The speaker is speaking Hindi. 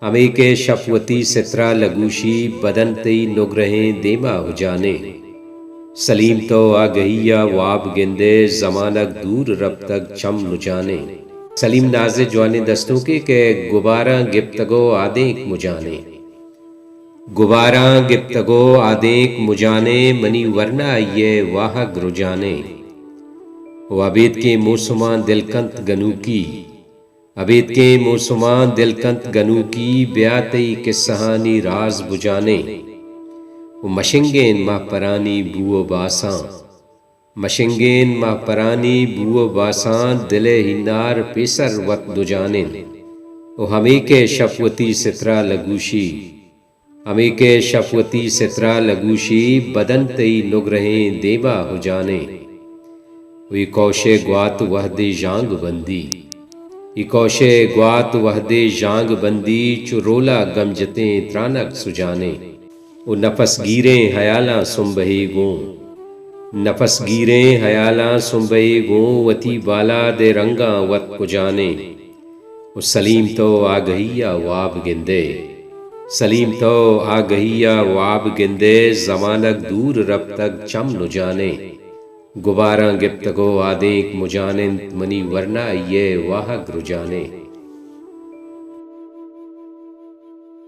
हमें के शफवती सित्रा लगूशी बदनतई नुग्रहें देमा हो जाने। सलीम तो आ गहिया वाब गेंदे जमानक दूर रब तक चम नुजाने। सलीम नाज़े जवाने दस्तों के गुबारा गिप्तगो आदेक मुजाने। गुबारा गिप्तगो आदेक मुजाने मनी वरना ये वाह ग्रुजाने। वाबेद के मौसमा दिलकंत गनू की अबेद के मौसमा दिलकंत गनू की ब्यातई के सहानी राज बुजाने। मशिंगेन माह परानी बुओ बासां मशिंगेन माह परानी बुओ बासां दिले हिन्नार पेसर वत दुजानिन। हमें के शफवती सित्रा लगूशी हमें के शफवती सित्रा लगूशी बदन तई नुग्रहें देबा हो जाने। वी कौशे ग्वात वहदे जांग बंदी कौशे ग्वात वहदे जांग बंदी चुरोला गमजते त्रानक सुजाने। वो नफस गिरे हयाला सुम्बहे गो नफस गिरे हयाला सुम्बहे गो वती बाला दे रंगा वत कुजाने। वो सलीम तो आ गहिया वाब गिंदे सलीम तो आ गहिया वाब गिंदे जमानक दूर रब तक चम नुजाने। गुबारा गिप्तगो आदेक मुजानिन मनी वरना ये वाह ग्रुजाने।